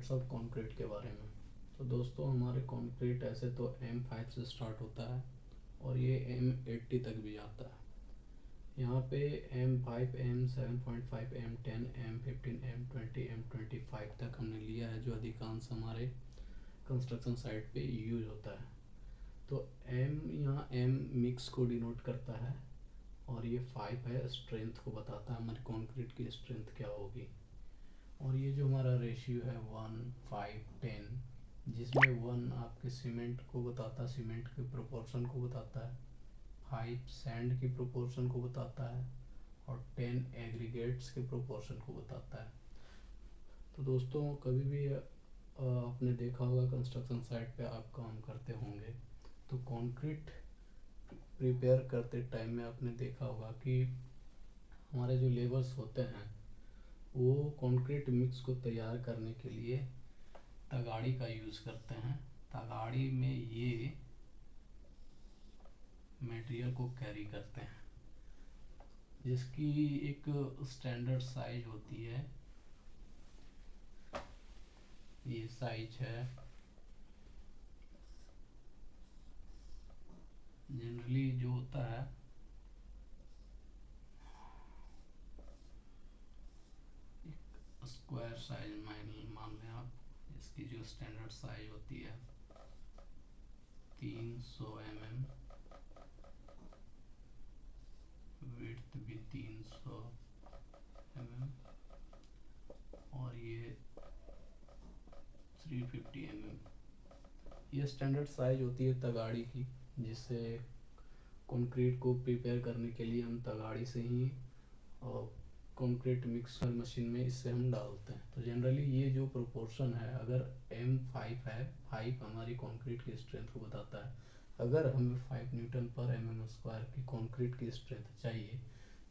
Grades of concrete के बारे में। तो दोस्तों हमारे कंक्रीट ऐसे तो M5 से स्टार्ट होता है और ये M80 तक भी जाता है। यहाँ पे M5, M7.5, M10, M15, M20, M25 तक हमने लिया है, जो अधिकांश हमारे कंस्ट्रक्शन साइट पे यूज होता है। तो M यहाँ M मिक्स को डिनोट करता है और ये 5 है, स्ट्रेंथ को बताता है हमारी कंक्रीट की स्ट्रेंथ क्या होगी। और ये जो हमारा रेशियो है 1, 5, 10, जिसमें 1 आपके सीमेंट को बताता है, सीमेंट के प्रोपोर्शन को बताता है, 5 सैंड की प्रोपोर्शन को बताता है और 10 एग्रीगेट्स के प्रोपोर्शन को बताता है। तो दोस्तों कभी भी आपने देखा होगा कंस्ट्रक्शन साइट पे आप काम करते होंगे तो कंक्रीट प्रिपेयर करते टाइम में आपने देखा होगा कि हमारे जो लेबर्स होते हैं वो कंक्रीट मिक्स को तैयार करने के लिए तगाड़ी का यूज़ करते हैं। तगाड़ी में ये मटेरियल को कैरी करते हैं, जिसकी एक स्टैंडर्ड साइज होती है। ये साइज है जनरली जो होता है एक स्क्वायर साइज मान लें आप, इसकी जो स्टैंडर्ड साइज होती है 300 mm, विड्थ भी 300 mm और ये 350 mm। ये स्टैंडर्ड साइज होती है तगाड़ी की, जिससे कंक्रीट को प्रिपेयर करने के लिए हम तगाड़ी से ही और कंक्रीट मिक्सर मशीन में इससे हम डालते हैं। तो जनरली ये जो प्रोपोर्शन है, अगर M5 है, 5 हमारी कंक्रीट की स्ट्रेंथ को बताता है। अगर हमें 5 न्यूटन पर mm² की कंक्रीट की स्ट्रेंथ चाहिए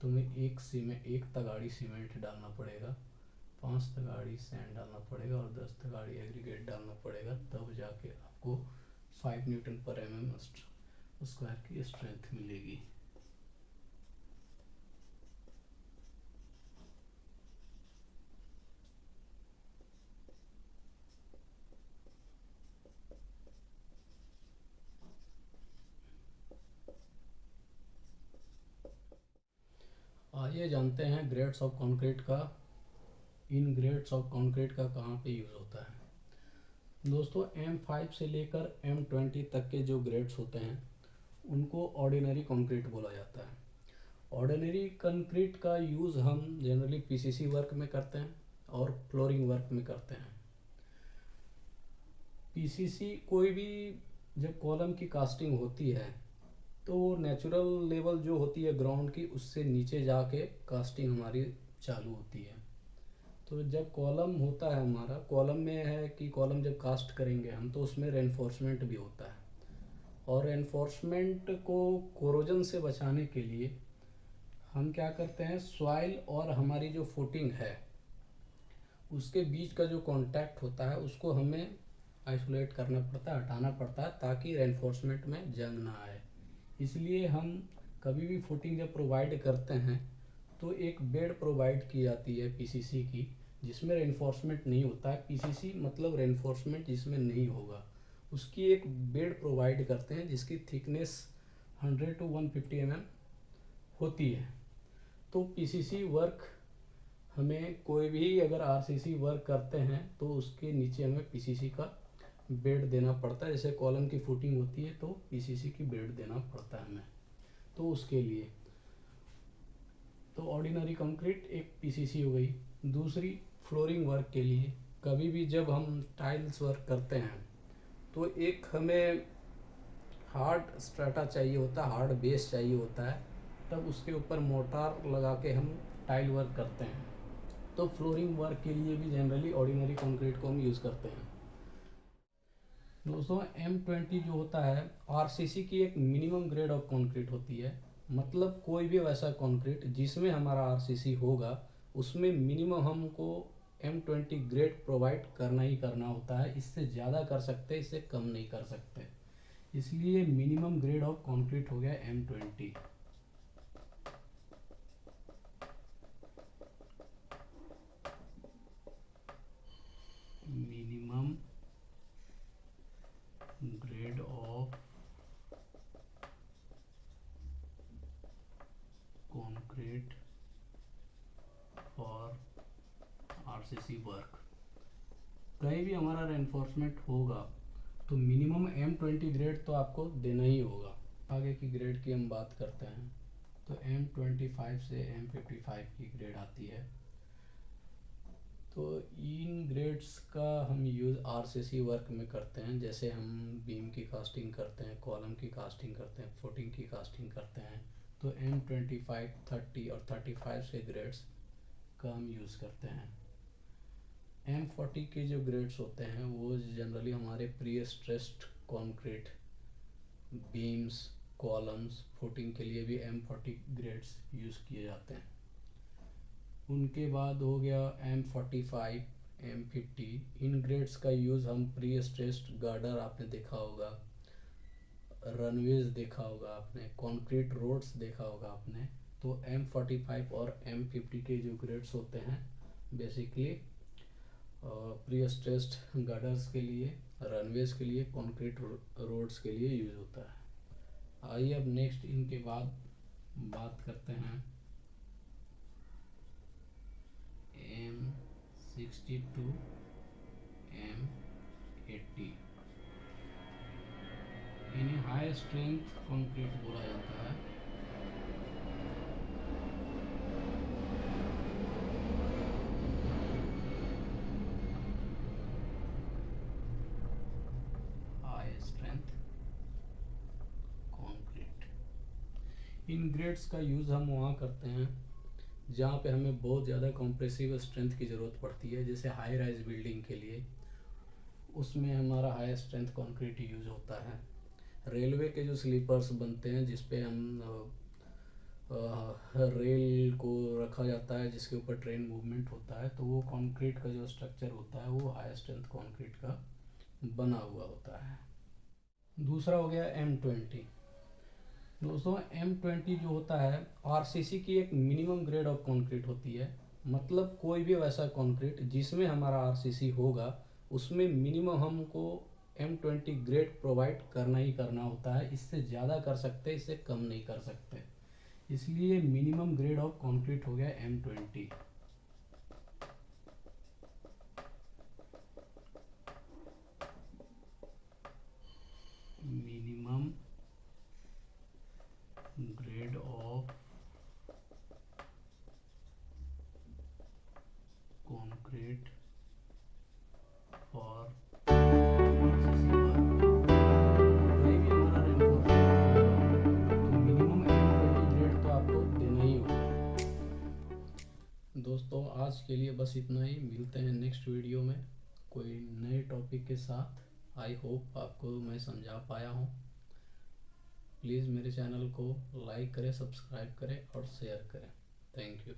तो हमें एक तगाड़ी सीमेंट डालना पड़ेगा, 5 तगाड़ी सैंड डालना पड़ेगा और 10 तगाड़ी एग्रीगेट डालना पड़ेगा, तब जाके आपको 5 न्यूटन पर mm² की स्ट्रेंथ मिलेगी। आइए जानते हैं ग्रेड्स ऑफ कंक्रीट का, इन ग्रेड्स ऑफ कंक्रीट का कहाँ पे यूज़ होता है। दोस्तों M5 से लेकर M20 तक के जो ग्रेड्स होते हैं उनको ऑर्डिनरी कंक्रीट बोला जाता है। ऑर्डिनरी कंक्रीट का यूज़ हम जनरली PCC वर्क में करते हैं और फ्लोरिंग वर्क में करते हैं। PCC कोई भी जब कॉलम की कास्टिंग होती है तो नेचुरल लेवल जो होती है ग्राउंड की, उससे नीचे जाके कास्टिंग हमारी चालू होती है। तो जब कॉलम होता है हमारा, कॉलम में है कि कॉलम जब कास्ट करेंगे हम तो उसमें रेनफोर्समेंट भी होता है, और रेनफोर्समेंट को कोरोजन से बचाने के लिए हम क्या करते हैं, सॉइल और हमारी जो फुटिंग है उसके बीच का जो कांटेक्ट होता है उसको हमें आइसोलेट करना पड़ता है, हटाना पड़ता है, ताकि रेनफोर्समेंट में जंग ना आए। इसलिए हम कभी भी फुटिंग जब प्रोवाइड करते हैं तो एक बेड प्रोवाइड की जाती है PCC की, जिसमें रेनफोर्समेंट नहीं होता है। PCC मतलब रेनफोर्समेंट जिसमें नहीं होगा, उसकी एक बेड प्रोवाइड करते हैं जिसकी थिकनेस 100 to 150 mm होती है। तो PCC वर्क हमें कोई भी अगर RCC वर्क करते हैं तो उसके नीचे हमें PCC का बेड देना पड़ता है। जैसे कॉलम की फुटिंग होती है तो PCC की बेड देना पड़ता है हमें। तो उसके लिए तो ऑर्डिनरी कंक्रीट एक PCC हो गई। दूसरी फ्लोरिंग वर्क के लिए कभी भी जब हम टाइल्स वर्क करते हैं तो एक हमें हार्ड स्ट्रेटा चाहिए होता है, हार्ड बेस चाहिए होता है, तब उसके ऊपर मोटार लगा के हम टाइल वर्क करते हैं। तो फ्लोरिंग वर्क के लिए भी जनरली ऑर्डिनरी कंक्रीट को हम यूज़ करते हैं। दोस्तों M20 जो होता है RCC की एक मिनिमम ग्रेड ऑफ कंक्रीट होती है। मतलब कोई भी वैसा कंक्रीट जिसमें हमारा RCC होगा उसमें मिनिमम हमको M20 ग्रेड प्रोवाइड करना ही करना होता है। इससे ज़्यादा कर सकते, इससे कम नहीं कर सकते। इसलिए मिनिमम ग्रेड ऑफ कंक्रीट हो गया M20। Minimum minimum grade of concrete for RCC work. कहीं भी हमारा रेनफोर्समेंट होगा तो मिनिमम M20 ग्रेड तो आपको देना ही होगा। आगे की ग्रेड की हम बात करते हैं तो M25 से M55 की ग्रेड आती है। तो इन ग्रेड्स का हम यूज़ आरसीसी वर्क में करते हैं। जैसे हम बीम की कास्टिंग करते हैं, कॉलम की कास्टिंग करते हैं, फुटिंग की कास्टिंग करते हैं, तो M25, 30 और 35 के ग्रेड्स का हम यूज़ करते हैं। M40 के जो ग्रेड्स होते हैं वो जनरली हमारे pre stressed concrete, beams, columns, footing के लिए भी M40 ग्रेड्स यूज़ किए जाते हैं। उनके बाद हो गया M45, M50। इन ग्रेड्स का यूज़ हम प्री स्ट्रेस्ड गार्डर आपने देखा होगा, रनवेज देखा होगा आपने, कंक्रीट रोड्स देखा होगा आपने। तो M45 और M50 के जो ग्रेड्स होते हैं बेसिकली प्री स्ट्रेस्ड गार्डर्स के लिए, रनवेज के लिए, कंक्रीट रोड्स के लिए यूज़ होता है। आइए अब नेक्स्ट इनके बाद बात करते हैं M62, M80। इन्हें हाई स्ट्रेंथ कंक्रीट बोला जाता है। High strength concrete. इन ग्रेड्स का यूज़ हम वहाँ करते हैं जहाँ पे हमें बहुत ज़्यादा कॉम्प्रेसिव स्ट्रेंथ की ज़रूरत पड़ती है। जैसे हाई राइज बिल्डिंग के लिए उसमें हमारा हाई स्ट्रेंथ कंक्रीट यूज़ होता है। रेलवे के जो स्लीपर्स बनते हैं जिस पे हम रेल को रखा जाता है, जिसके ऊपर ट्रेन मूवमेंट होता है, तो वो कंक्रीट का जो स्ट्रक्चर होता है वो हाई स्ट्रेंथ कंक्रीट का बना हुआ होता है। दूसरा हो गया M20। दोस्तों M20 जो होता है आरसीसी की एक मिनिमम ग्रेड ऑफ कंक्रीट होती है। मतलब कोई भी वैसा कंक्रीट जिसमें हमारा आरसीसी होगा उसमें मिनिमम हमको M20 ग्रेड प्रोवाइड करना ही करना होता है। इससे ज़्यादा कर सकते हैं, इससे कम नहीं कर सकते। इसलिए मिनिमम ग्रेड ऑफ कंक्रीट हो गया M20। Minimum grade of concrete for दोस्तों आज के लिए बस इतना ही। मिलते हैं नेक्स्ट वीडियो में कोई नए टॉपिक के साथ। आई होप आपको मैं समझा पाया हूँ। प्लीज़ मेरे चैनल को लाइक करें, सब्सक्राइब करें और शेयर करें। Thank you.